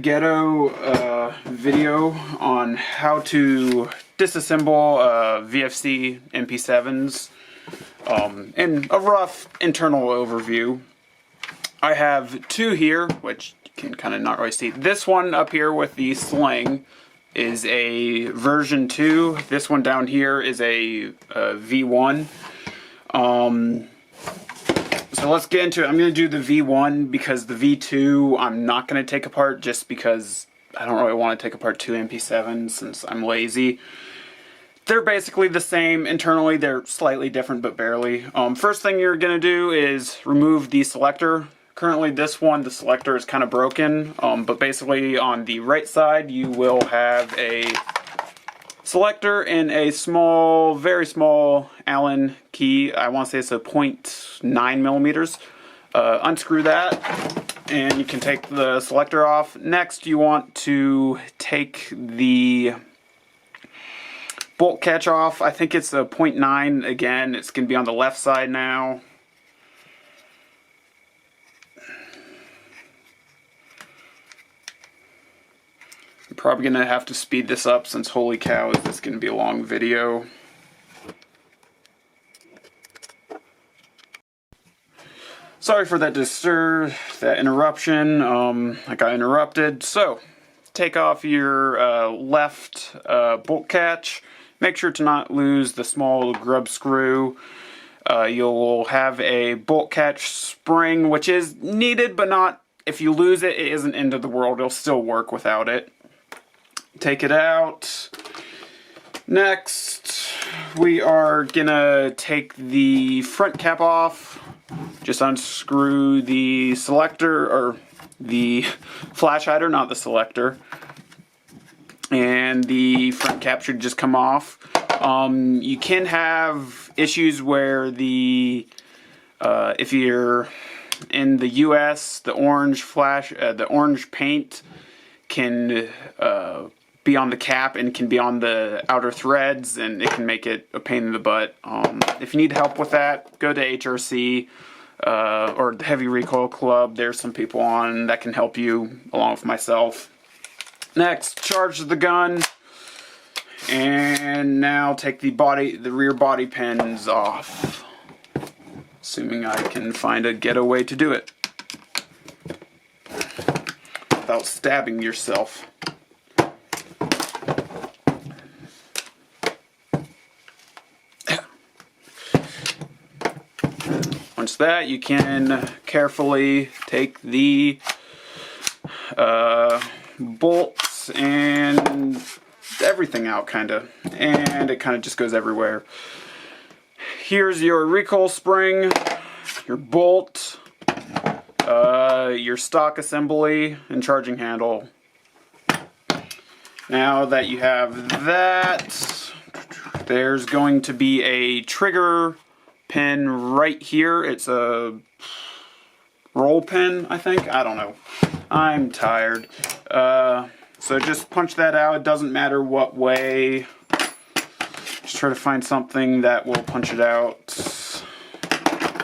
ghetto video on how to disassemble VFC MP7s and a rough internal overview. I have two here, which you can kind of not really see. This one up here with the sling is a version 2. This one down here is a V1. So let's get into it. I'm going to do the V1 because the V2 I'm not going to take apart just because I don't really want to take apart two MP7s since I'm lazy. They're basically the same internally. They're slightly different but barely. First thing you're going to do is remove the selector. Currently this one, the selector is kind of broken, but basically on the right side you will have a selector and a small, very small Allen key. I want to say it's a 0.9 millimeters. Unscrew that and you can take the selector off. Next you want to take the bolt catch off. I think it's a 0.9. Again, it's going to be on the left side now. I'm probably going to have to speed this up since holy cow is this going to be a long video. Sorry for that that interruption. I got interrupted. So, take off your left bolt catch. Make sure to not lose the small grub screw. You'll have a bolt catch spring, which is needed, but not, if you lose it, it isn't end of the world. It'll still work without it. Take it out. Next, we are gonna take the front cap off. Just unscrew the selector, or the flash hider, not the selector. And the front cap should just come off. You can have issues where the if you're in the US, the orange paint can be on the cap and can be on the outer threads, and it can make it a pain in the butt. If you need help with that, go to HRC or the Heavy Recoil Club. There's some people on that can help you, along with myself. Next, charge the gun, and now take the rear body pins off, assuming I can find a getaway to do it without stabbing yourself. Once that, you can carefully take the bolts and everything out, and it kind of just goes everywhere. Here's your recoil spring, your bolt, your stock assembly, and charging handle. Now that you have that, there's going to be a trigger pin right here. It's a roll pin, I think. I don't know. I'm tired. So just punch that out. It doesn't matter what way. Just try to find something that will punch it out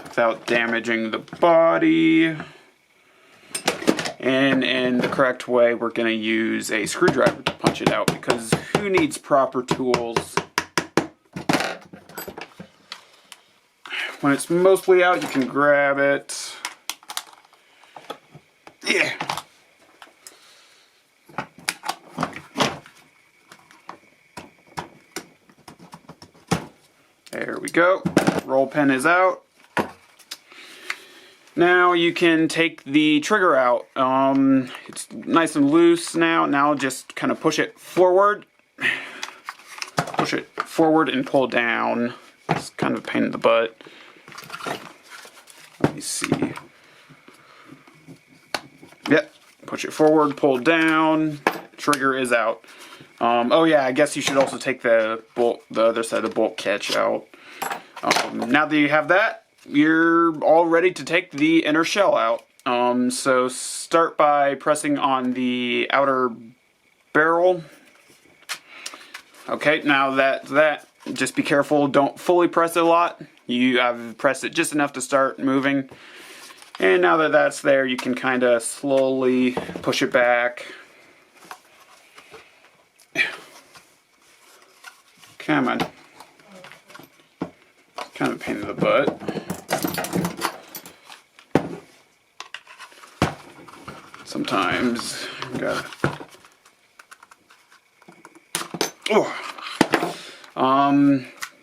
without damaging the body. And in the correct way, we're going to use a screwdriver to punch it out, because who needs proper tools? When it's mostly out, you can grab it. Yeah. There we go. Roll pin is out. Now you can take the trigger out. It's nice and loose now. Now just kind of push it forward. Push it forward and pull down. It's kind of a pain in the butt. Let me see. Yep. Push it forward, pull down. Trigger is out. Oh yeah, I guess you should also take the other side of the bolt catch out. Now that you have that, you're all ready to take the inner shell out. So start by pressing on the outer barrel. Okay, now that's that. Just be careful, don't fully press it a lot. You have pressed it just enough to start moving. And now that that's there, you can kind of slowly push it back. Come on. Kind of a pain in the butt. Sometimes you gotta.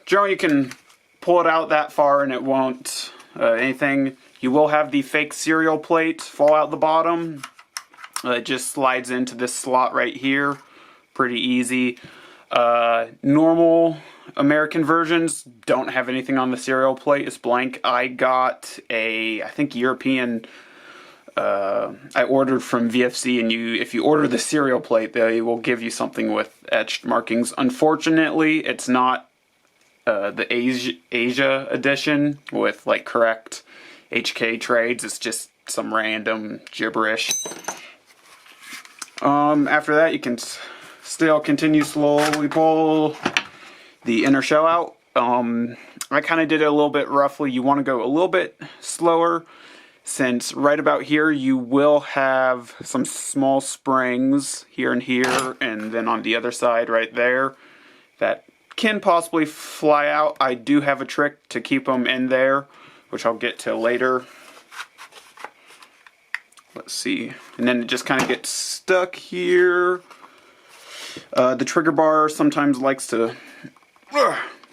Generally you can pull it out that far and it won't anything. You will have the fake serial plate fall out the bottom. It just slides into this slot right here. Pretty easy. Normal American versions don't have anything on the serial plate. It's blank. I got I think European. I ordered from VFC, and if you order the serial plate, they will give you something with etched markings. Unfortunately, it's not the Asia edition with like correct HK trades. It's just some random gibberish. After that, you can still continue slowly pull the inner shell out. I kind of did it a little bit roughly. You want to go a little bit slower, since right about here you will have some small springs here and here, and then on the other side right there that can possibly fly out. I do have a trick to keep them in there, which I'll get to later. Let's see. And then it just kind of gets stuck here. The trigger bar sometimes likes to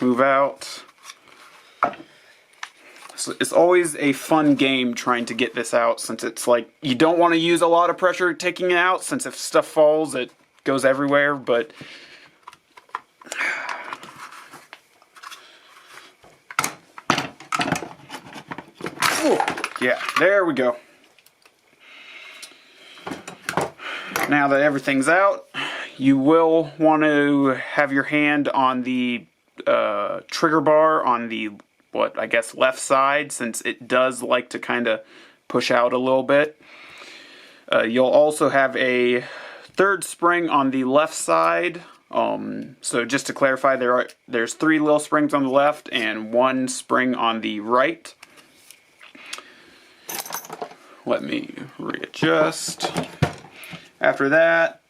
move out. So it's always a fun game trying to get this out, since it's like you don't want to use a lot of pressure taking it out, since if stuff falls it goes everywhere, but yeah, there we go. Now that everything's out, you will want to have your hand on the trigger bar on the I guess left side, since it does like to kind of push out a little bit. You'll also have a third spring on the left side. So just to clarify, there's 3 little springs on the left and 1 spring on the right. Let me readjust. After that,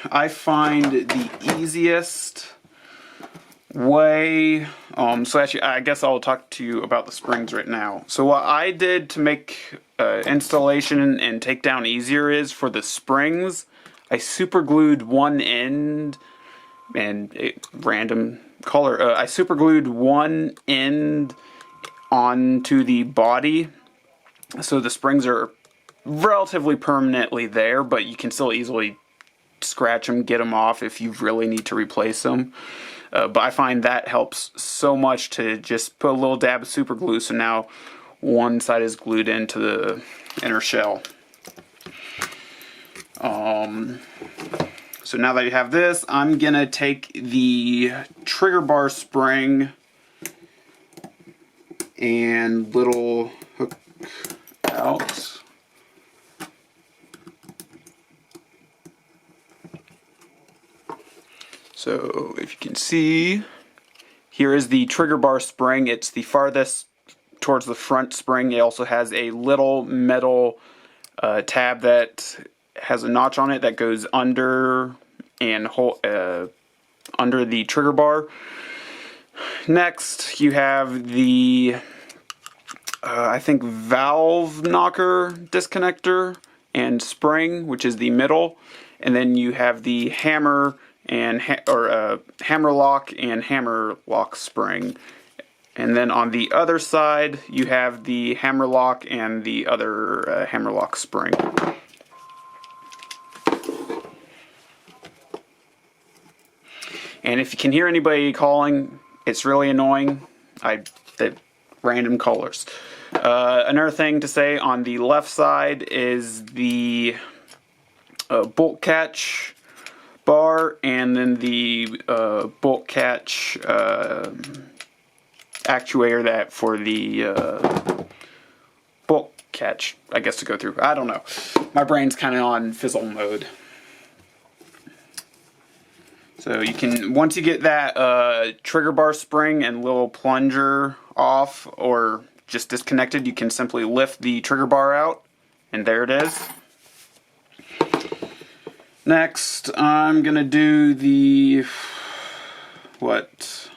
I find the easiest way, so actually I guess I'll talk to you about the springs right now. So what I did to make installation and takedown easier is, for the springs, I super glued one end, and random color, I super glued one end onto the body, so the springs are relatively permanently there, but you can still easily scratch them, get them off if you really need to replace them. But I find that helps so much to just put a little dab of super glue, so now one side is glued into the inner shell. So now that you have this, I'm gonna take the trigger bar spring and little hook out. So if you can see, here is the trigger bar spring. It's the farthest towards the front spring. It also has a little metal tab that has a notch on it that goes under and under the trigger bar. Next, you have the I think valve knocker disconnector and spring, which is the middle, and then you have the hammer and hammer lock and hammer lock spring. And then on the other side, you have the hammer lock and the other hammer lock spring. And if you can hear anybody calling, it's really annoying. The random callers. Another thing to say on the left side is the bolt catch bar, and then the bolt catch actuator that for the bolt catch, I guess, to go through. I don't know. My brain's kind of on fizzle mode. So you can, once you get that trigger bar spring and little plunger off or just disconnected, you can simply lift the trigger bar out, and there it is. Next, I'm gonna do the what?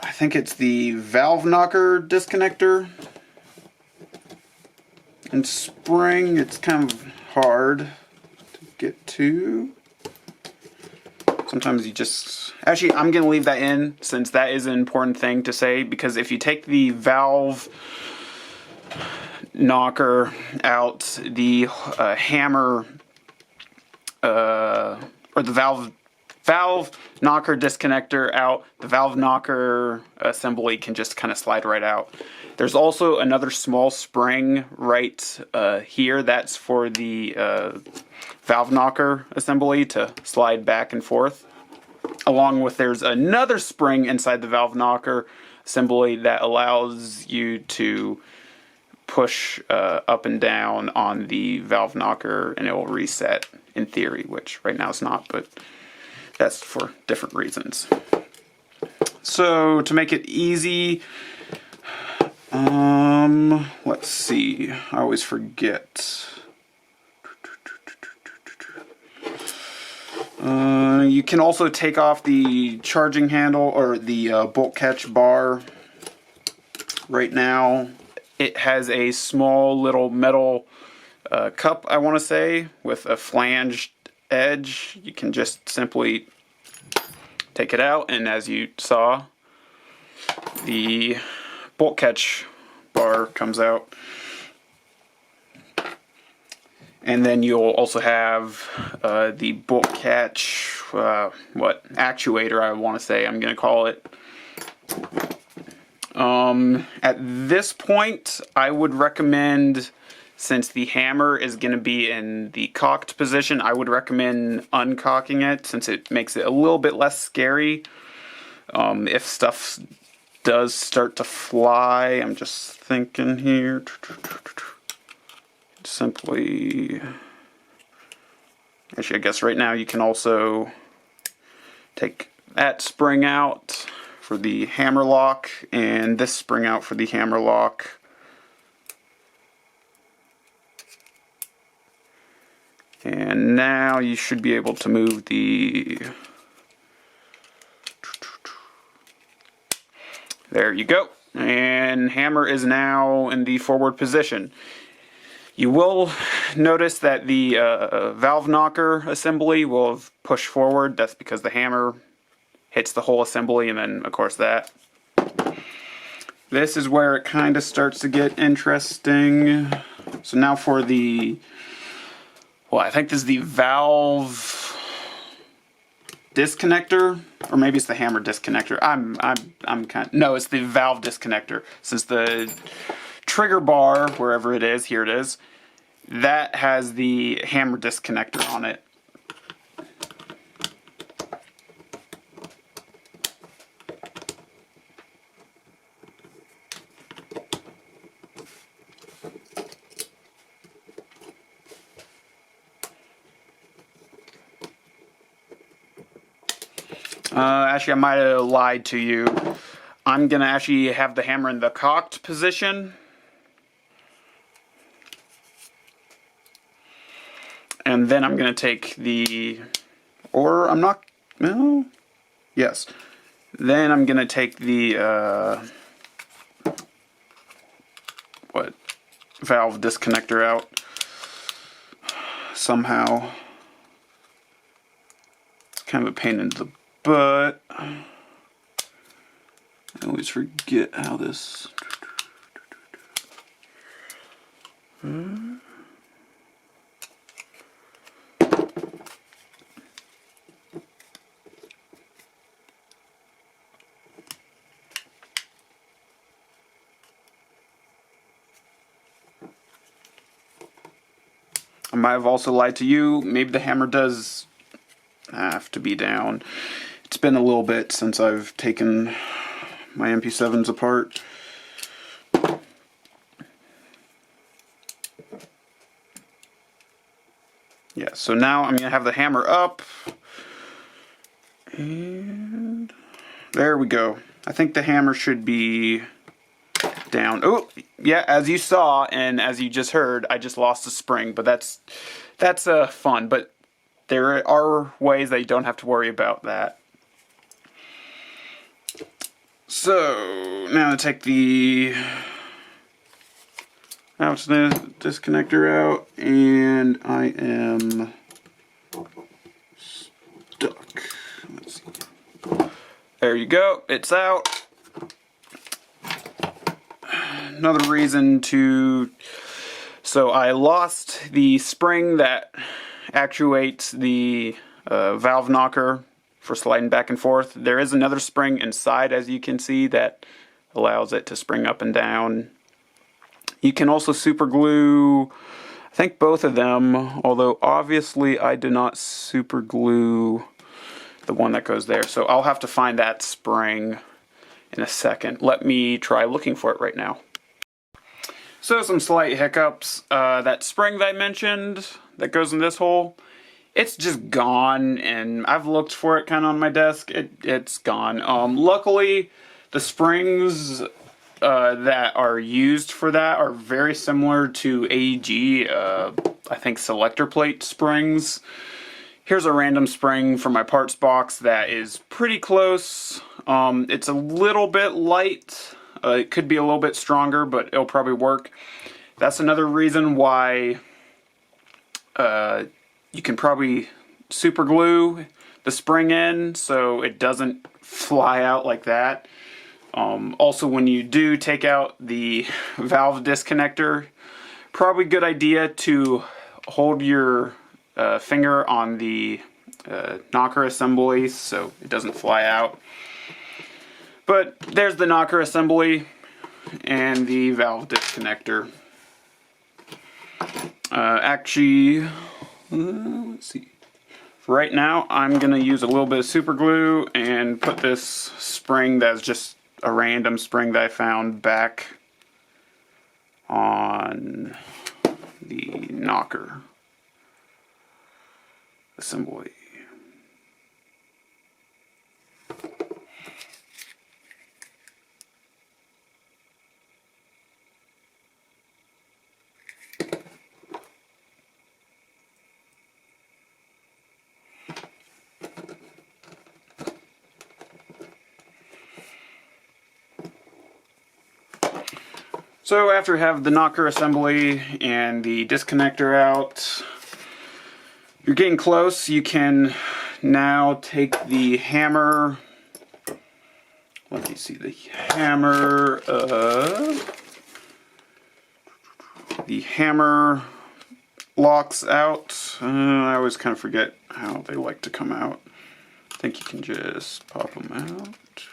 I think it's the valve knocker disconnector and spring. It's kind of hard to get to. Sometimes you just... Actually, I'm going to leave that in since that is an important thing to say, because if you take the valve knocker out, the hammer or the valve knocker disconnector out, the valve knocker assembly can just kind of slide right out. There's also another small spring right here that's for the valve knocker assembly to slide back and forth. Along with there's another spring inside the valve knocker assembly that allows you to push up and down on the valve knocker and it will reset in theory, which right now it's not, but that's for different reasons. So to make it easy, let's see, I always forget. You can also take off the charging handle or the bolt catch bar. Right now it has a small little metal cup, I want to say, with a flanged edge. You can just simply take it out, and as you saw, the bolt catch bar comes out. And then you'll also have the bolt catch, actuator, I want to say, I'm going to call it. At this point, I would recommend, since the hammer is going to be in the cocked position, I would recommend uncocking it, since it makes it a little bit less scary. If stuff does start to fly, I'm just thinking here. Simply, actually, I guess right now you can also take that spring out for the hammer lock and this spring out for the hammer lock. And now you should be able to move the... There you go. And hammer is now in the forward position. You will notice that the valve knocker assembly will have pushed forward. That's because the hammer hits the whole assembly, and then, of course, that. This is where it kind of starts to get interesting. So now for the... Well, I think this is the valve disconnector, or maybe it's the hammer disconnector. I'm kind of... No, it's the valve disconnector. Since the trigger bar, wherever it is, here it is, that has the hammer disconnector on it. Actually, I might have lied to you. I'm going to actually have the hammer in the cocked position. And then I'm going to take the... Or I'm not... No? Yes. Then I'm going to take the... valve disconnector out. Somehow. It's kind of a pain in the butt. I always forget how this... I might have also lied to you. Maybe the hammer does have to be down. It's been a little bit since I've taken my MP7s apart. Yeah, so now I'm going to have the hammer up. And there we go. I think the hammer should be down. Oh, yeah, as you saw and as you just heard, I just lost a spring, but that's fun. But there are ways that you don't have to worry about that. So now to take the disconnector out, and I am stuck. Let's see. There you go, it's out. Another reason to, so I lost the spring that actuates the valve knocker for sliding back and forth. There is another spring inside, as you can see, that allows it to spring up and down. You can also super glue, I think, both of them, although obviously I did not super glue the one that goes there, so I'll have to find that spring in a second. Let me try looking for it right now. So some slight hiccups. That spring that I mentioned that goes in this hole, it's just gone, and I've looked for it kind of on my desk. It's gone. Luckily, the springs that are used for that are very similar to AEG, I think Selector plate springs. Here's a random spring from my parts box that is pretty close. It's a little bit light. It could be a little bit stronger, but it'll probably work. That's another reason why you can probably super glue the spring in so it doesn't fly out like that. Also, when you do take out the valve disconnector, probably a good idea to hold your finger on the knocker assembly so it doesn't fly out. But there's the knocker assembly and the valve disconnector. Actually, let's see. For right now, I'm going to use a little bit of super glue and put this spring that's just a random spring that I found back on the knocker assembly. So after you have the knocker assembly and the disconnector out, you're getting close. You can now take the hammer. Let me see the hammer. The hammer locks out. I always kind of forget how they like to come out. I think you can just pop them out.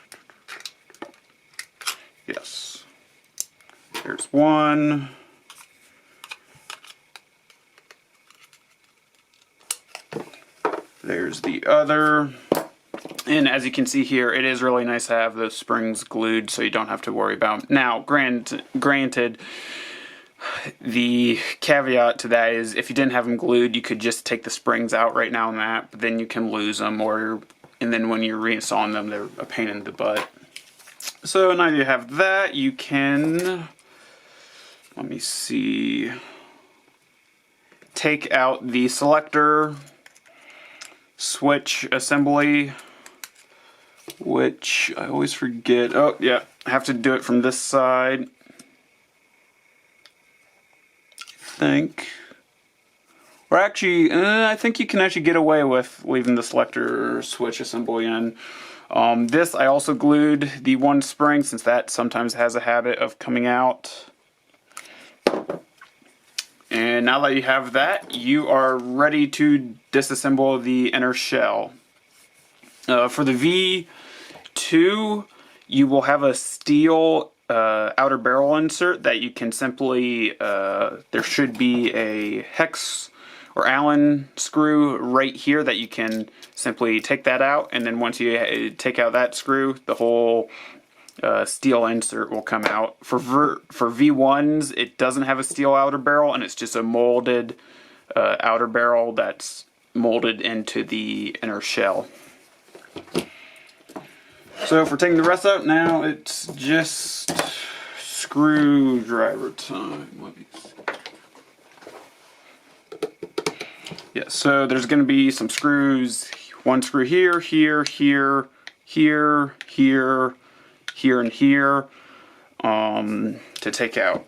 Yes. There's one. There's the other. And as you can see here, it is really nice to have those springs glued so you don't have to worry about them. Now, granted, the caveat to that is if you didn't have them glued, you could just take the springs out right now and that, but then you can lose them, and then when you're reinstalling them, they're a pain in the butt. So now you have that, you can, let me see, take out the selector switch assembly, which I always forget. Oh yeah, I have to do it from this side, I think. Or actually, I think you can actually get away with leaving the selector switch assembly in. This I also glued the one spring since that sometimes has a habit of coming out. And now that you have that, you are ready to disassemble the inner shell. For the V2, you will have a steel outer barrel insert that you can simply, there should be a hex or Allen screw right here that you can simply take that out, and then once you take out that screw, the whole steel insert will come out. For V1s, it doesn't have a steel outer barrel, and it's just a molded outer barrel that's molded into the inner shell. So for taking the rest out, now it's just screwdriver time. Let me see. Yeah, so there's going to be some screws, one screw here, here, here, here, here, here, and here, to take out.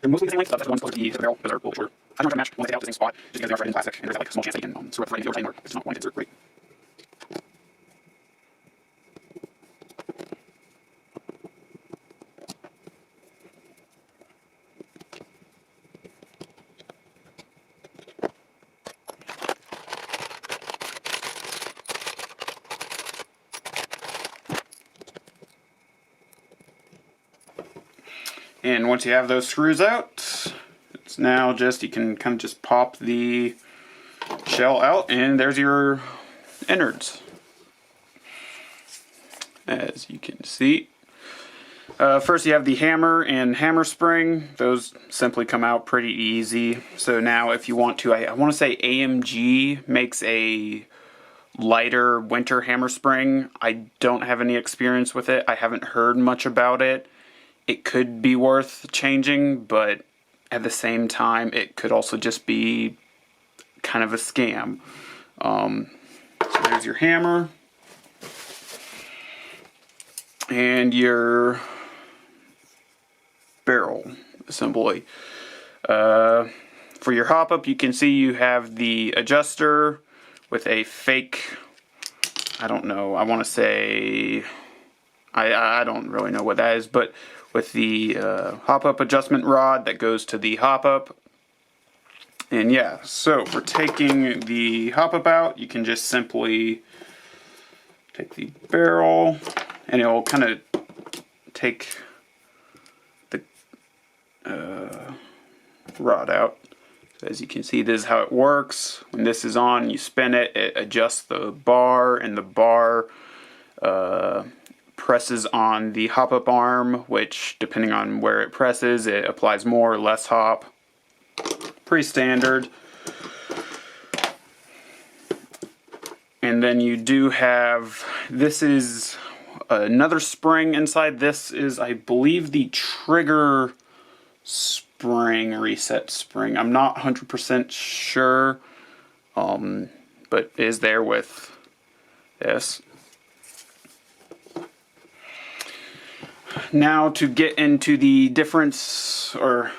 And mostly the same length stuff, that's the one's supposed to be the barrel, because they're a little shorter. I don't try to match, when they take out the same spot, just because they are threaded in plastic, and there's like a small chance that you can screw up threading the other it's not one to insert great. And once you have those screws out, it's now just, you can kind of just pop the shell out, and there's your innards. As you can see. First you have the hammer and hammer spring. Those simply come out pretty easy. So now if you want to, I want to say AMG makes a lighter winter hammer spring. I don't have any experience with it. I haven't heard much about it. It could be worth changing, but at the same time, it could also just be kind of a scam. So there's your hammer. And your barrel assembly. For your hop-up, you can see you have the adjuster with a fake, I don't know, I want to say, I don't really know what that is, but with the hop-up adjustment rod that goes to the hop-up. And yeah, so for taking the hop-up out, you can just simply take the barrel, and it'll kind of take the rod out. So as you can see, this is how it works. When this is on, you spin it, it adjusts the bar, and the bar presses on the hop-up arm, which, depending on where it presses, it applies more or less hop. Pretty standard. And then you do have, this is another spring inside. This is, I believe, the trigger spring, reset spring. I'm not 100% sure, but is there with this. Now to get into the difference, or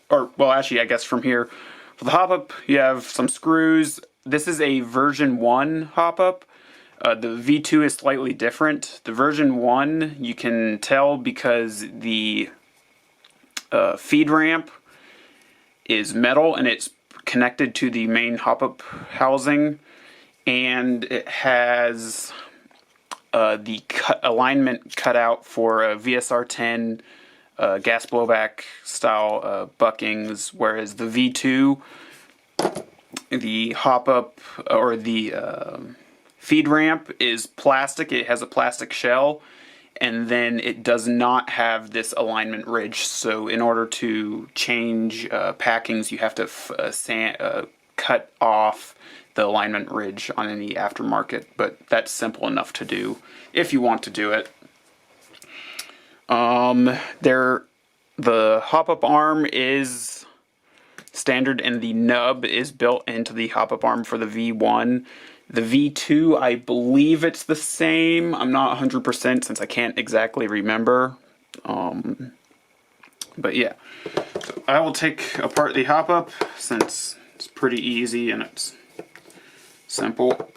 well, actually, I guess from here, for the hop-up, you have some screws. This is a version 1 hop-up. The V2 is slightly different. The version 1, you can tell because the feed ramp is metal and it's connected to the main hop-up housing, and it has the alignment cut out for a VSR-10 gas blowback style buckings, whereas the V2, the hop-up or the feed ramp is plastic. It has a plastic shell, and then it does not have this alignment ridge. So in order to change packings, you have to cut off the alignment ridge on any aftermarket, but that's simple enough to do if you want to do it. The hop-up arm is standard, and the nub is built into the hop-up arm for the V1. The V2, I believe it's the same. I'm not 100% since I can't exactly remember. But yeah, so I will take apart the hop-up since it's pretty easy and it's simple.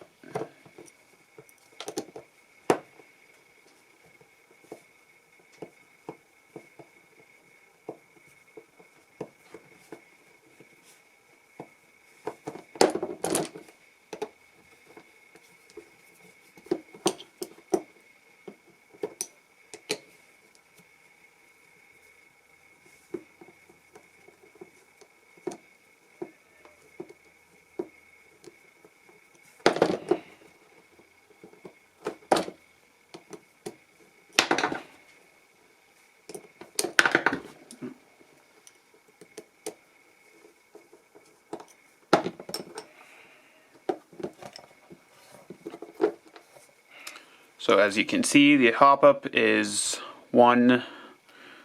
So as you can see, the hop-up is one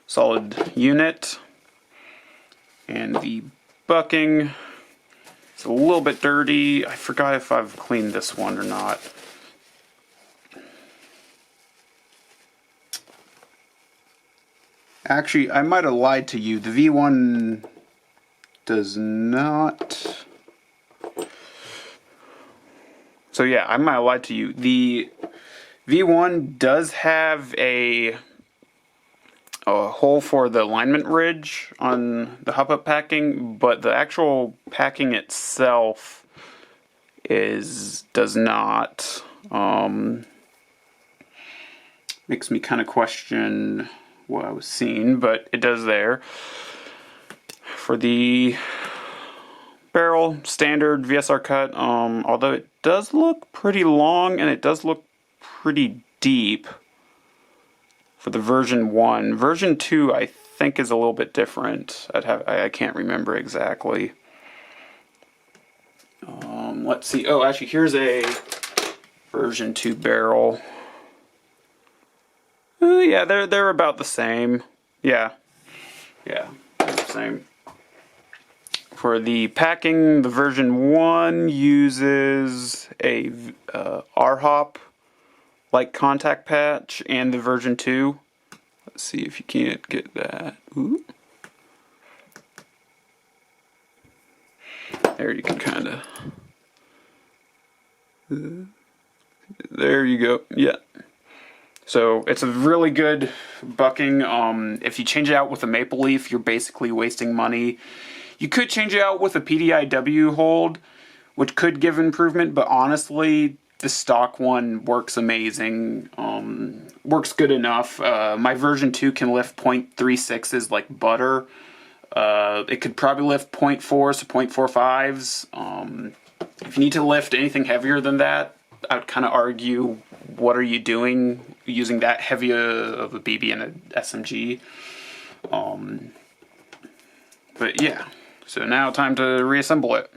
solid unit, and the bucking. It's a little bit dirty. I forgot if I've cleaned this one or not. Actually, I might have lied to you. The V1 does not. So yeah, I might have lied to you. The V1 does have a hole for the alignment ridge on the hop-up packing, but the actual packing itself does not. Makes me kind of question what I was seeing, but it does there. For the barrel, standard VSR cut, although it does look pretty long and it does look pretty deep for the version 1. Version 2 I think is a little bit different. I can't remember exactly. Let's see. Oh, actually here's a version 2 barrel. Yeah, they're about the same. Yeah, they're the same. For the packing, the version 1 uses a R-hop like contact patch, and the version 2. Let's see if you can't get that. Ooh. There you can kind of. There you go. Yeah. So it's a really good bucking. If you change it out with a maple leaf, you're basically wasting money. You could change it out with a PDIW hold, which could give improvement, but honestly, the stock one works amazing. Works good enough. My version 2 can lift 0.36s like butter. It could probably lift 0.4s to 0.45s. If you need to lift anything heavier than that, I would kind of argue, what are you doing using that heavy of a BB and a SMG? But yeah, so now time to reassemble it.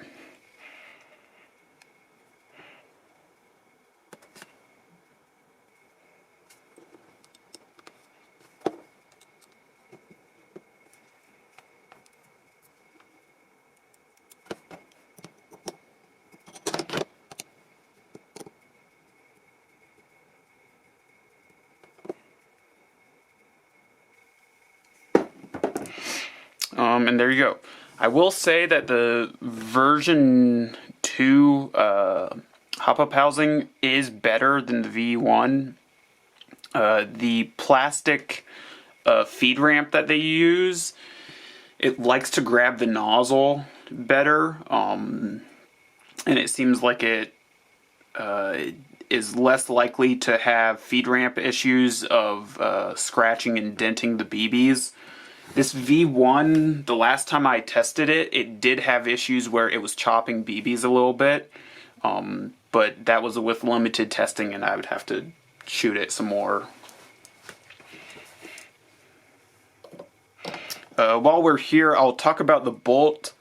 And there you go. I will say that the version 2 hop-up housing is better than the V1. The plastic feed ramp that they use, it likes to grab the nozzle better, and it seems like it is less likely to have feed ramp issues of scratching and denting the BBs. This V1, the last time I tested it, it did have issues where it was chopping BBs a little bit, but that was with limited testing and I would have to shoot it some more. While we're here, I'll talk about the bolt.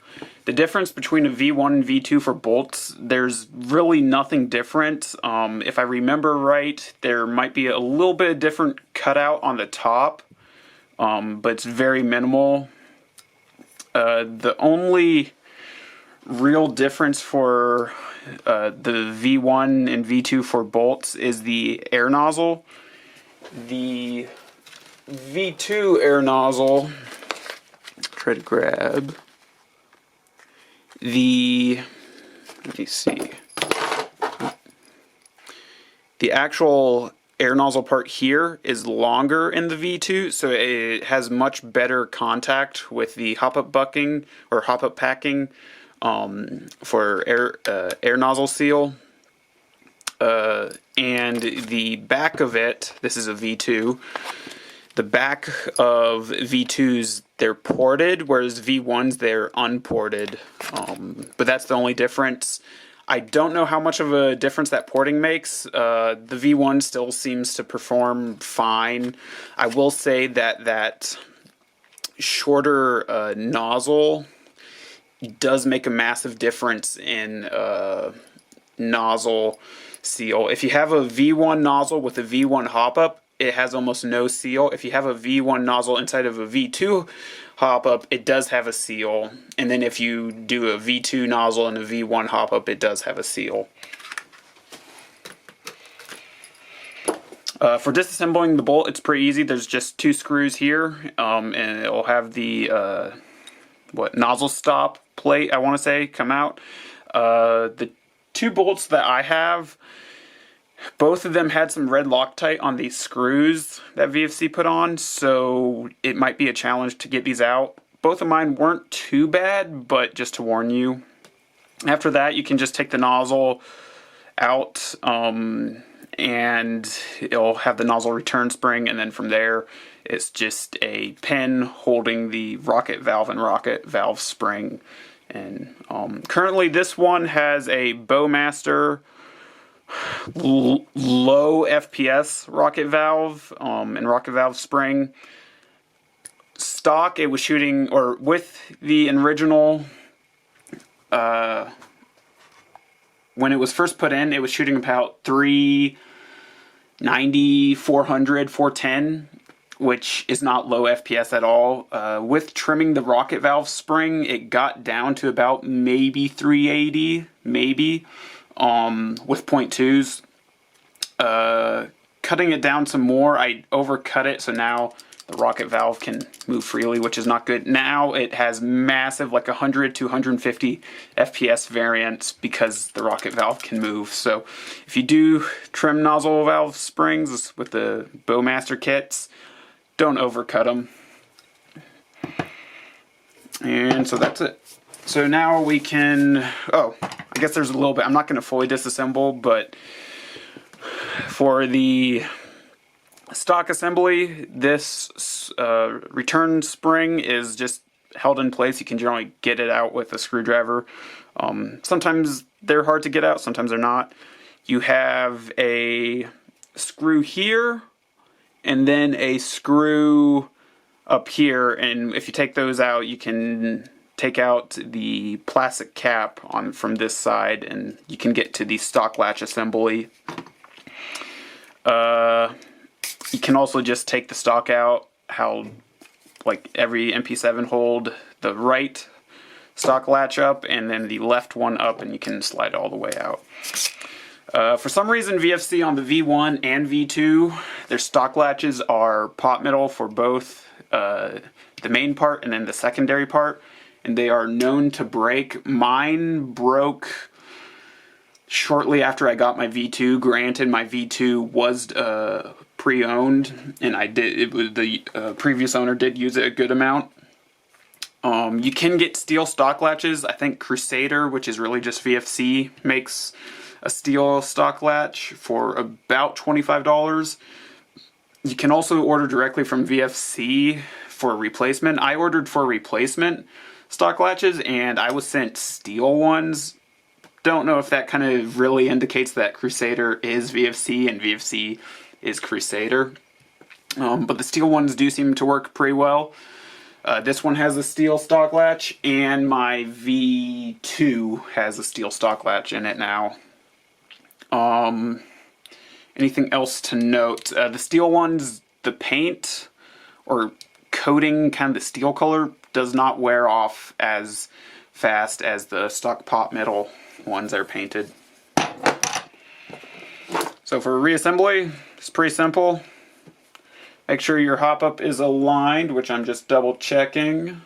The difference between a V1 and V2 for bolts, there's really nothing different. If I remember right, there might be a little bit of different cutout on the top. But it's very minimal. The only real difference for the V1 and V2 for bolts is the air nozzle. The V2 air nozzle, try to grab the, let me see, the actual air nozzle part here is longer in the V2, so it has much better contact with the hop-up bucking or hop-up packing for air nozzle seal. And the back of it, this is a V2, the back of V2s, they're ported, whereas V1s, they're unported. But that's the only difference. I don't know how much of a difference that porting makes. The V1 still seems to perform fine. I will say that that shorter nozzle does make a massive difference in nozzle seal. If you have a V1 nozzle with a V1 hop-up, it has almost no seal. If you have a V1 nozzle inside of a V2 hop-up, it does have a seal. And then if you do a V2 nozzle and a V1 hop-up, it does have a seal. For disassembling the bolt, it's pretty easy. There's just 2 screws here, and it'll have the nozzle stop plate, I want to say, come out. The 2 bolts that I have, both of them had some red Loctite on these screws that VFC put on, so it might be a challenge to get these out. Both of mine weren't too bad, but just to warn you. After that, you can just take the nozzle out, and it'll have the nozzle return spring, and then from there it's just a pin holding the rocket valve and rocket valve spring. And currently this one has a Bowmaster low FPS rocket valve and rocket valve spring. Stock, it was shooting, or with the original, when it was first put in, it was shooting about 390, 400, 410, which is not low FPS at all. With trimming the rocket valve spring, it got down to about maybe 380, maybe, with 0.2s. Cutting it down some more, I overcut it, so now the rocket valve can move freely, which is not good. Now it has massive, like 100 to 150 FPS variants because the rocket valve can move. So if you do trim nozzle valve springs with the Bowmaster kits, don't overcut them. And so that's it. So now we can, I guess there's a little bit, I'm not going to fully disassemble, but for the stock assembly, this return spring is just held in place. You can generally get it out with a screwdriver. Sometimes they're hard to get out, sometimes they're not. You have a screw here, and then a screw up here, and if you take those out, you can take out the plastic cap from this side, and you can get to the stock latch assembly. You can also just take the stock out, how like every MP7 hold the right stock latch up and then the left one up, and you can slide it all the way out. For some reason, VFC on the V1 and V2, their stock latches are pot metal for both the main part and then the secondary part, and they are known to break. Mine broke shortly after I got my V2. Granted, my V2 was pre-owned, and the previous owner did use it a good amount. You can get steel stock latches. I think Crusader, which is really just VFC, makes a steel stock latch for about $25. You can also order directly from VFC for a replacement. I ordered for replacement stock latches, and I was sent steel ones. Don't know if that kind of really indicates that Crusader is VFC and VFC is Crusader. But the steel ones do seem to work pretty well. This one has a steel stock latch, and my V2 has a steel stock latch in it now. Anything else to note? The steel ones, the paint or coating, kind of the steel color, does not wear off as fast as the stock pot metal ones that are painted. So for reassembly, it's pretty simple. Make sure your hop-up is aligned, which I'm just double checking.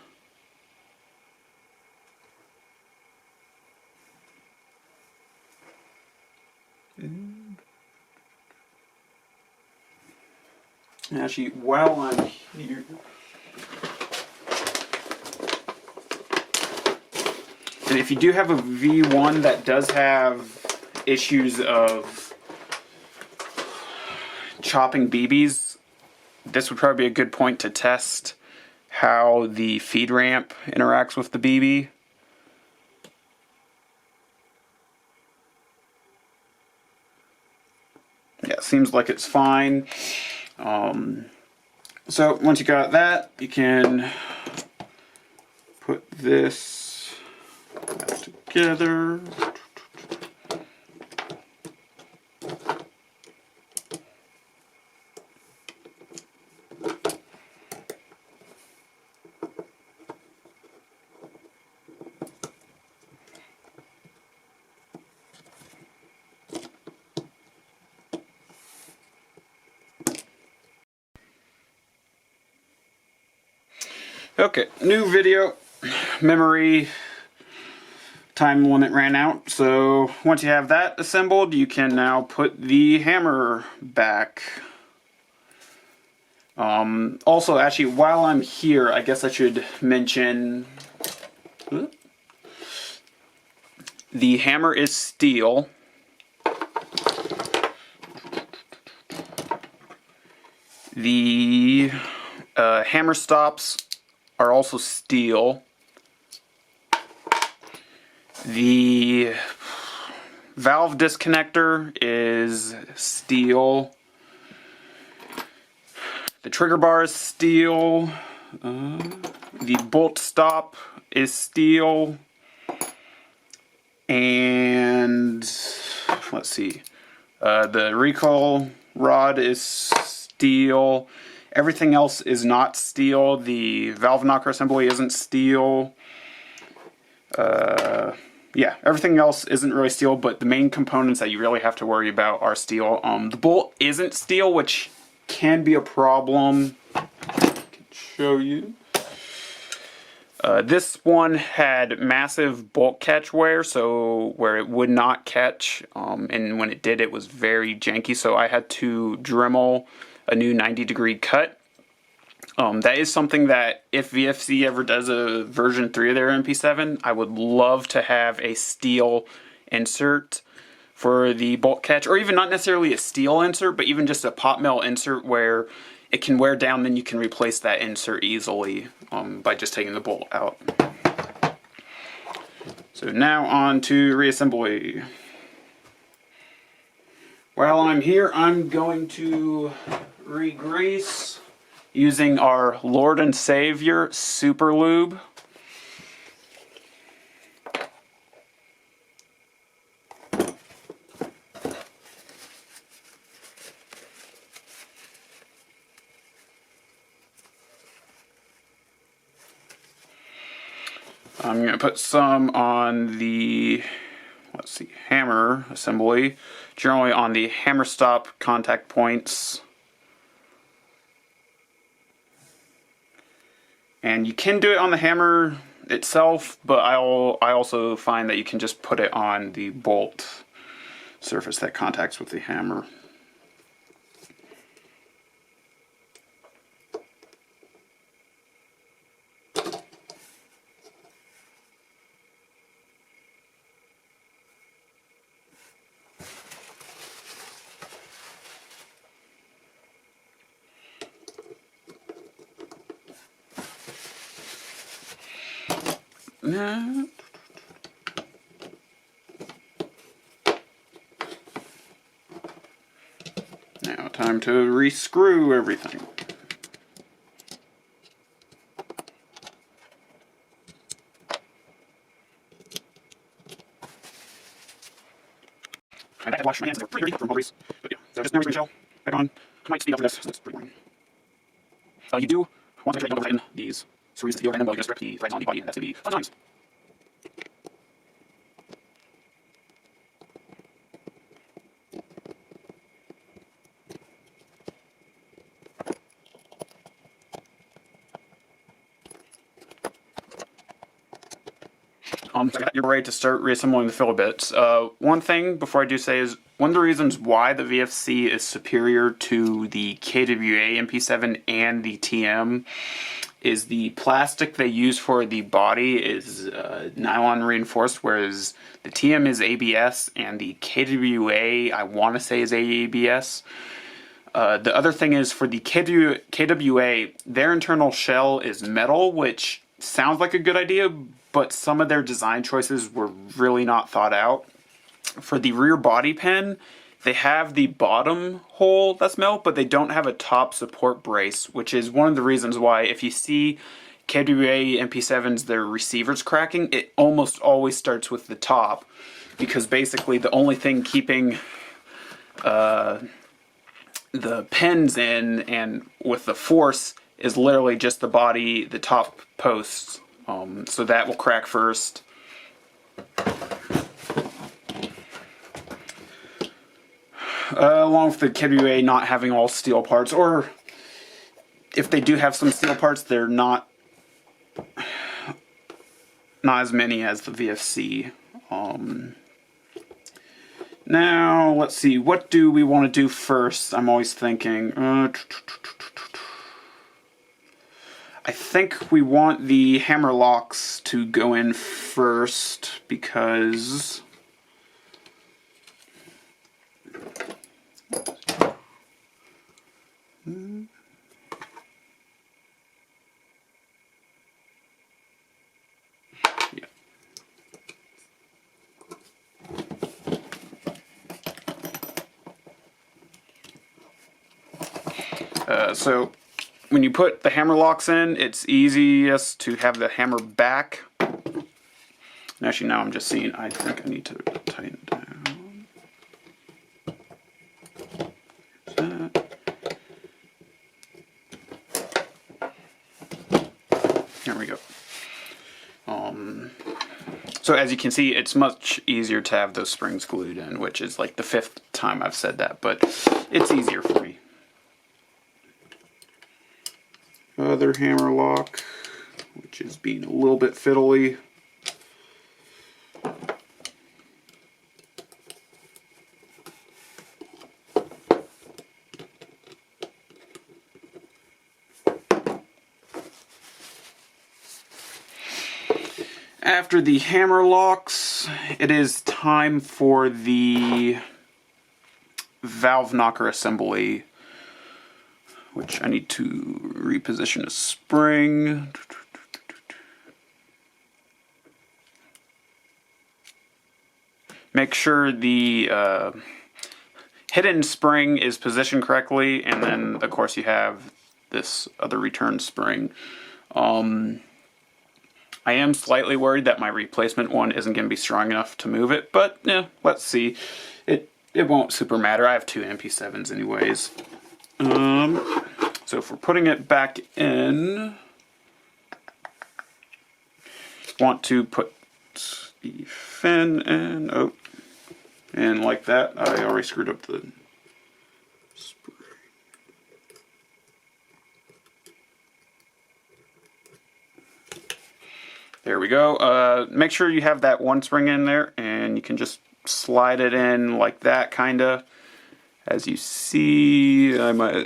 Actually, while I'm here, and if you do have a V1 that does have issues of chopping BBs, this would probably be a good point to test how the feed ramp interacts with the BB. Yeah, it seems like it's fine. So once you got that, you can put this back together. Okay, new video. Memory time limit ran out, so once you have that assembled, you can now put the hammer back. Also, actually, while I'm here, I guess I should mention the hammer is steel. The hammer stops are also steel. The valve disconnector is steel. The trigger bar is steel. The bolt stop is steel. And let's see. The recoil rod is steel. Everything else is not steel. The valve knocker assembly isn't steel. Yeah, everything else isn't really steel, but the main components that you really have to worry about are steel. The bolt isn't steel, which can be a problem. I can show you. This one had massive bolt catch wear, so where it would not catch, and when it did, it was very janky, so I had to Dremel a new 90-degree cut. That is something that if VFC ever does a version 3 of their MP7, I would love to have a steel insert for the bolt catch, or even not necessarily a steel insert, but even just a pot metal insert where it can wear down, then you can replace that insert easily by just taking the bolt out. So now on to reassembly. While I'm here, I'm going to re-grease using our Lord and Savior Super Lube. I'm going to put some on the, let's see, hammer assembly, generally on the hammer stop contact points. And you can do it on the hammer itself, but I also find that you can just put it on the bolt surface that contacts with the hammer. Now, time to re-screw everything. I had to wash my hands, they were pretty dirty from all these. But yeah, so just never shell back on. I might speed up for this, so that's pretty boring. You do want to make sure you don't tighten these screws to the overhand, but you just grip the threads on the body, and that's going to be fun times. So you're ready to start reassembling the filler bits. One thing before I do say is, one of the reasons why the VFC is superior to the KWA MP7 and the TM is the plastic they use for the body is nylon reinforced, whereas the TM is ABS and the KWA, I want to say, is ABS. The other thing is, for the KWA, their internal shell is metal, which sounds like a good idea, but some of their design choices were really not thought out. For the rear body pin, they have the bottom hole that's metal, but they don't have a top support brace, which is one of the reasons why if you see KWA MP7s, their receivers cracking, it almost always starts with the top, because basically the only thing keeping the pins in and with the force is literally just the body, the top posts. So that will crack first. Along with the KWA not having all steel parts, or if they do have some steel parts, they're not not as many as the VFC. Now, let's see, what do we want to do first? I'm always thinking, I think we want the hammer locks to go in first because so when you put the hammer locks in, it's easiest to have the hammer back. And actually, now I'm just seeing, I think I need to tighten it down. There we go. So as you can see, it's much easier to have those springs glued in, which is like the 5th time I've said that, but it's easier for me. Other hammer lock, which is being a little bit fiddly. After the hammer locks, it is time for the valve knocker assembly, which I need to reposition a spring. Make sure the hidden spring is positioned correctly, and then of course you have this other return spring. I am slightly worried that my replacement one isn't going to be strong enough to move it, but yeah, let's see. It won't super matter. I have 2 MP7s anyways. So if we're putting it back in, want to put the fin in, and like that. I already screwed up the spring. There we go. Make sure you have that one spring in there, and you can just slide it in like that, kinda. As you see, I might...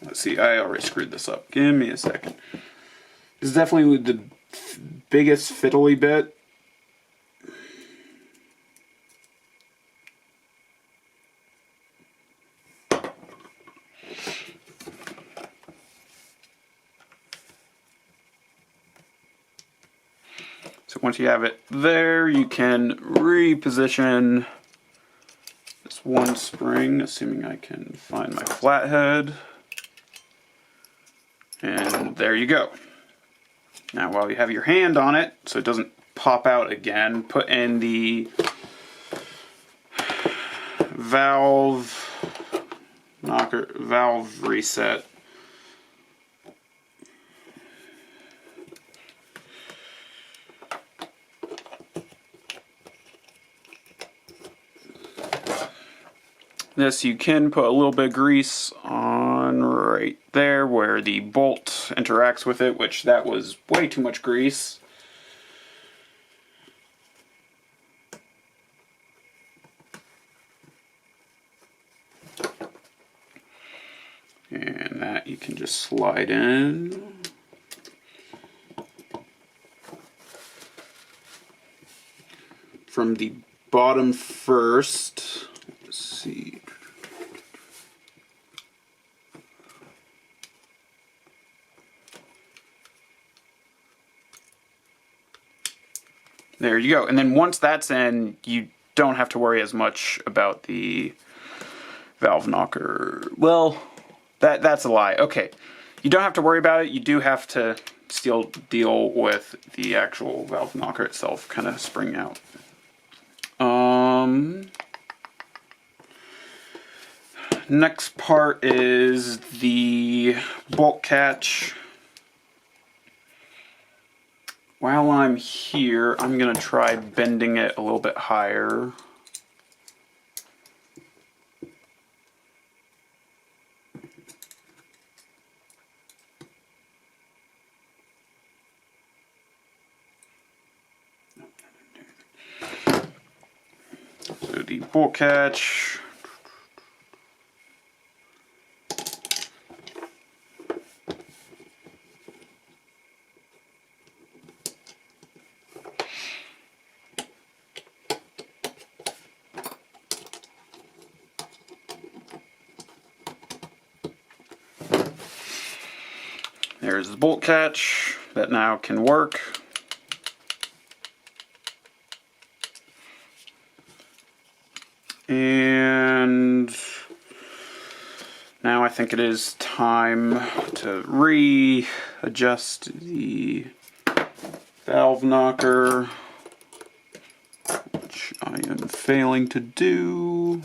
Let's see, I already screwed this up. Give me a second. This is definitely the biggest fiddly bit. So once you have it there, you can reposition this one spring, assuming I can find my flathead. And there you go. Now while you have your hand on it, so it doesn't pop out again, put in the valve reset. This you can put a little bit of grease on right there where the bolt interacts with it, which that was way too much grease. And that you can just slide in. From the bottom first. Let's see. There you go. And then once that's in, you don't have to worry as much about the valve knocker. Well, that's a lie. Okay. You don't have to worry about it. You do have to still deal with the actual valve knocker itself kind of spring out. Next part is the bolt catch. While I'm here, I'm going to try bending it a little bit higher. the bolt catch. There's the bolt catch that now can work. And now I think it is time to readjust the valve knocker, which I am failing to do,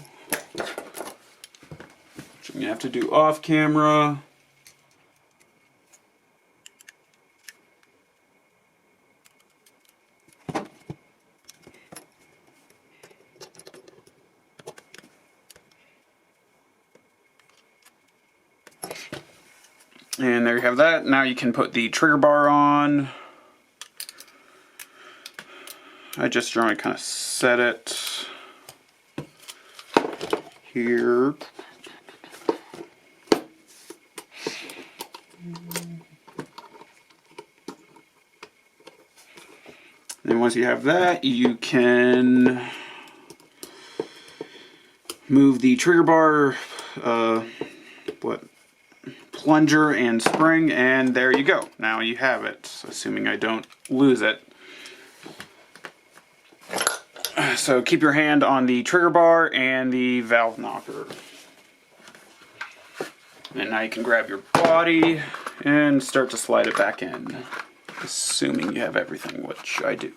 which I'm going to have to do off camera. And there you have that. Now you can put the trigger bar on. I just generally kind of set it here. And once you have that, you can move the trigger bar, plunger and spring, and there you go. Now you have it, assuming I don't lose it. So keep your hand on the trigger bar and the valve knocker. And now you can grab your body and start to slide it back in, assuming you have everything, which I do.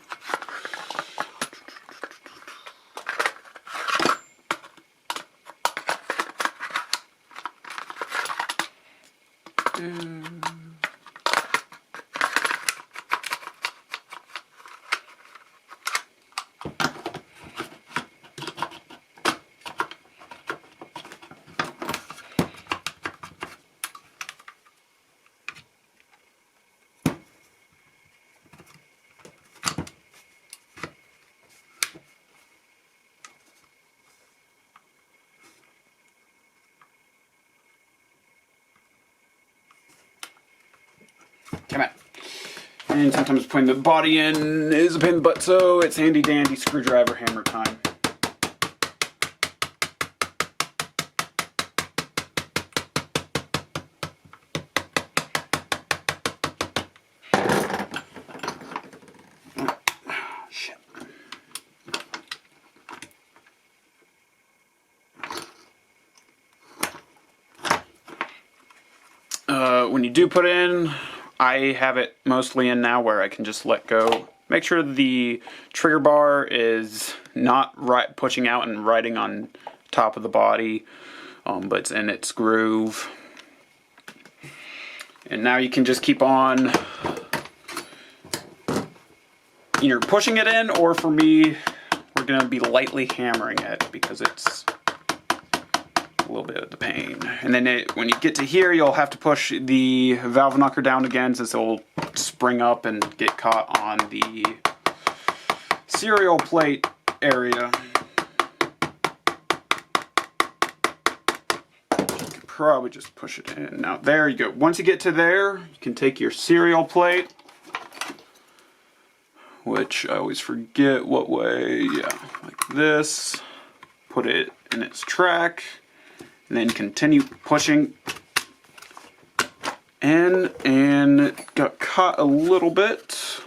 Come on. And sometimes putting the body in is a pain in the butt, so it's handy dandy screwdriver hammer time. Oh, shit. When you do put in, I have it mostly in now where I can just let go. Make sure the trigger bar is not pushing out and riding on top of the body, but it's in its groove. And now you can just keep on either pushing it in, or for me, we're going to be lightly hammering it because it's a little bit of the pain. And then when you get to here, you'll have to push the valve knocker down again, since it will spring up and get caught on the serial plate area. You can probably just push it in. Now there you go. Once you get to there, you can take your serial plate, which I always forget what way, yeah, like this, put it in its track, and then continue pushing in, and it got caught a little bit.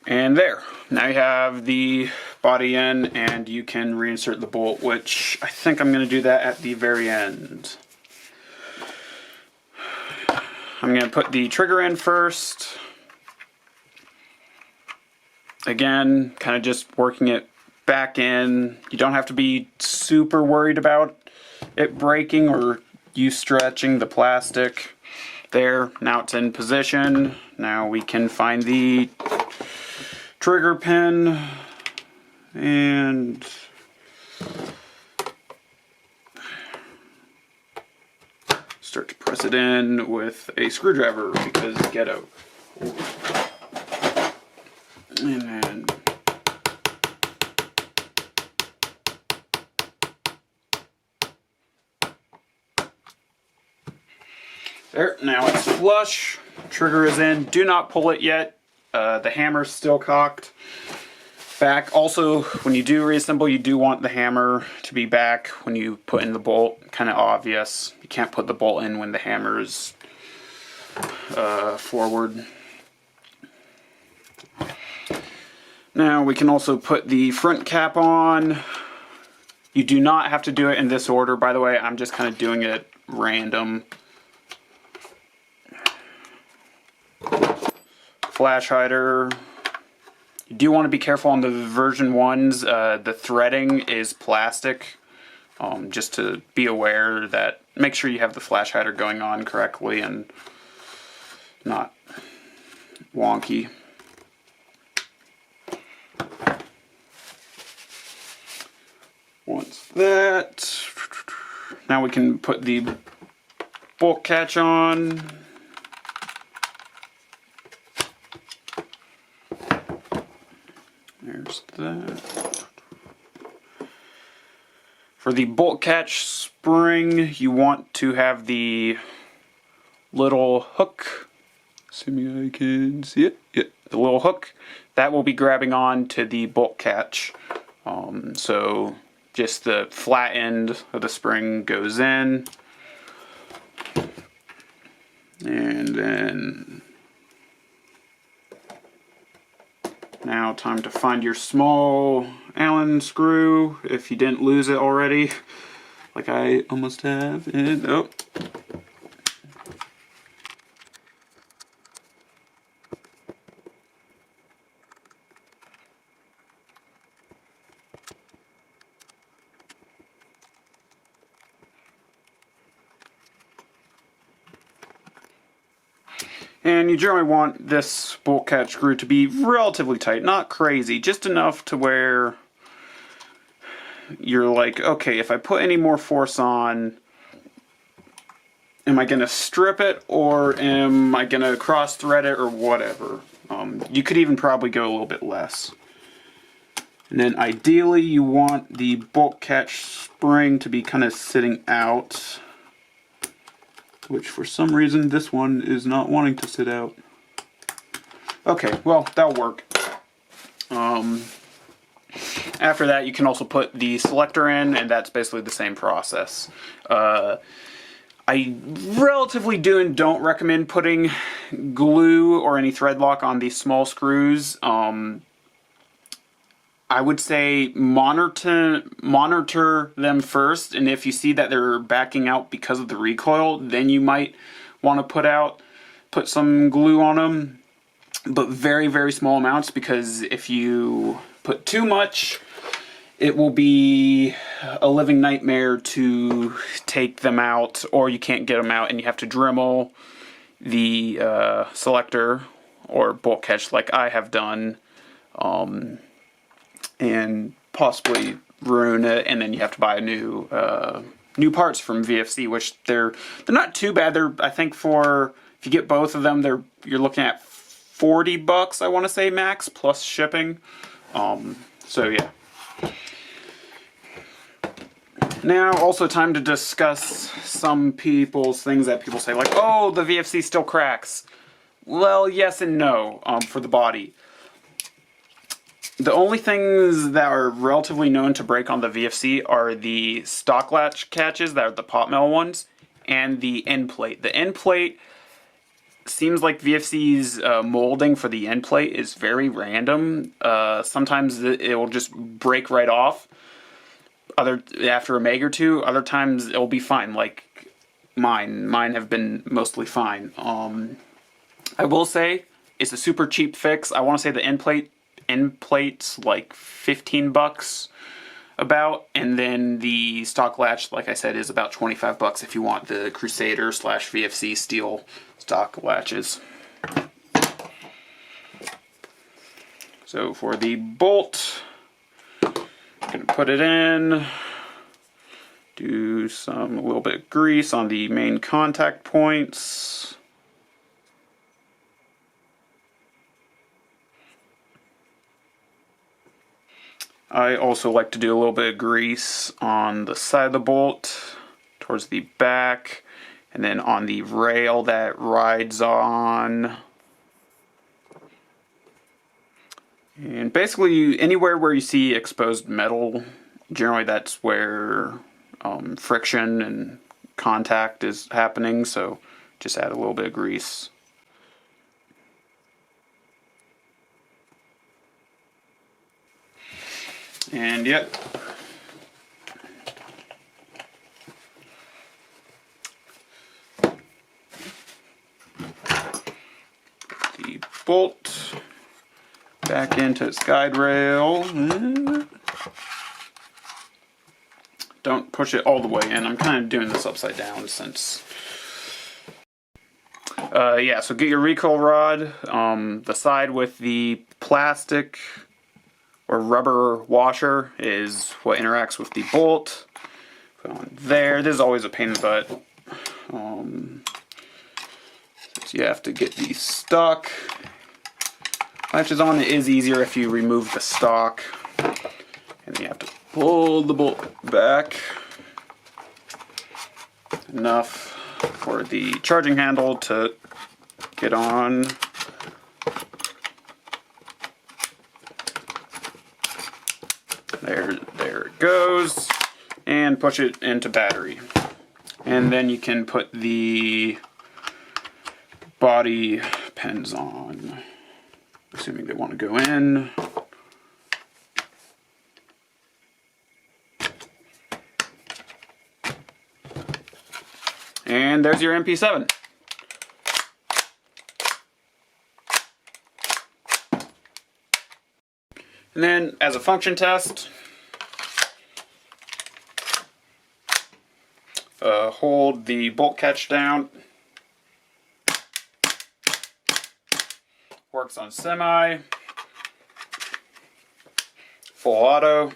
And there, now you have the body in, and you can reinsert the bolt, which I think I'm going to do that at the very end. I'm going to put the trigger in first. Again, kind of just working it back in. You don't have to be super worried about it breaking or you stretching the plastic. There, now it's in position. Now we can find the trigger pin and press it in with a screwdriver because ghetto. And then there, now it's flush. Trigger is in. Do not pull it yet. The hammer's still cocked back. Also, when you do reassemble, you do want the hammer to be back when you put in the bolt. Kind of obvious. You can't put the bolt in when the hammer is forward. Now we can also put the front cap on. You do not have to do it in this order, by the way. I'm just kind of doing it random. Flash hider. You do want to be careful on the version 1s. The threading is plastic. Just to be aware that, make sure you have the flash hider going on correctly and not wonky. Once that, now we can put the bolt catch on. There's that. For the bolt catch spring, you want to have the little hook. Assuming I can see it. Yep, the little hook. That will be grabbing on to the bolt catch. So just the flat end of the spring goes in. And then now time to find your small Allen screw if you didn't lose it already, like I almost have. And oh. And you generally want this bolt catch screw to be relatively tight, not crazy, just enough to where you're like, okay, if I put any more force on, am I going to strip it or am I going to cross thread it or whatever? You could even probably go a little bit less. And then ideally you want the bolt catch spring to be kind of sitting out, which for some reason this one is not wanting to sit out. Okay, well, that'll work. After that, you can also put the selector in, and that's basically the same process. I relatively do and don't recommend putting glue or any thread lock on these small screws. I would say monitor them first, and if you see that they're backing out because of the recoil, then you might want to put some glue on them, but very, very small amounts, because if you put too much, it will be a living nightmare to take them out, or you can't get them out and you have to Dremel the selector or bolt catch like I have done. And possibly ruin it, and then you have to buy a new parts from VFC, which they're not too bad. They're, I think, for if you get both of them, you're looking at $40, I want to say, max, plus shipping. So yeah. Now, also time to discuss some people's things that people say, like, oh, the VFC still cracks. Well, yes and no, for the body. The only things that are relatively known to break on the VFC are the stock latch catches, that are the pot metal ones, and the end plate. The end plate seems like VFC's molding for the end plate is very random. Sometimes it will just break right off after a meg or two. Other times it will be fine, like mine. Mine have been mostly fine. I will say it's a super cheap fix. I want to say the end plate's like $15 about, and then the stock latch, like I said, is about $25 if you want the Crusader / VFC steel stock latches. So for the bolt, I'm gonna put it in, do do a little bit of grease on the main contact points. I also like to do a little bit of grease on the side of the bolt, towards the back, and then on the rail that rides on. And basically anywhere where you see exposed metal, generally that's where friction and contact is happening, so just add a little bit of grease. And yep. The bolt back into its guide rail. Don't push it all the way in. I'm kind of doing this upside down since... yeah, so get your recoil rod. The side with the plastic or rubber washer is what interacts with the bolt. Put on there. This is always a pain in the butt. So you have to get these stuck. Latches on. It is easier if you remove the stock. And then you have to pull the bolt back enough for the charging handle to get on. There it goes, and push it into battery. And then you can put the body pins on, assuming they want to go in. And there's your MP7. And then, as a function test, hold the bolt catch down. Works on semi, full auto.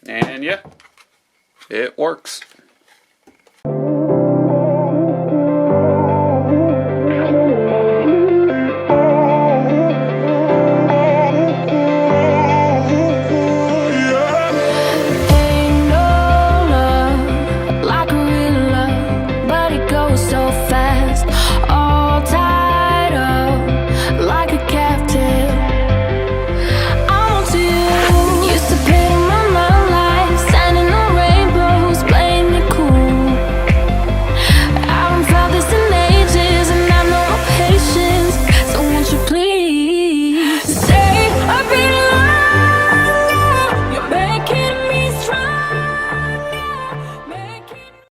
And yeah, it works.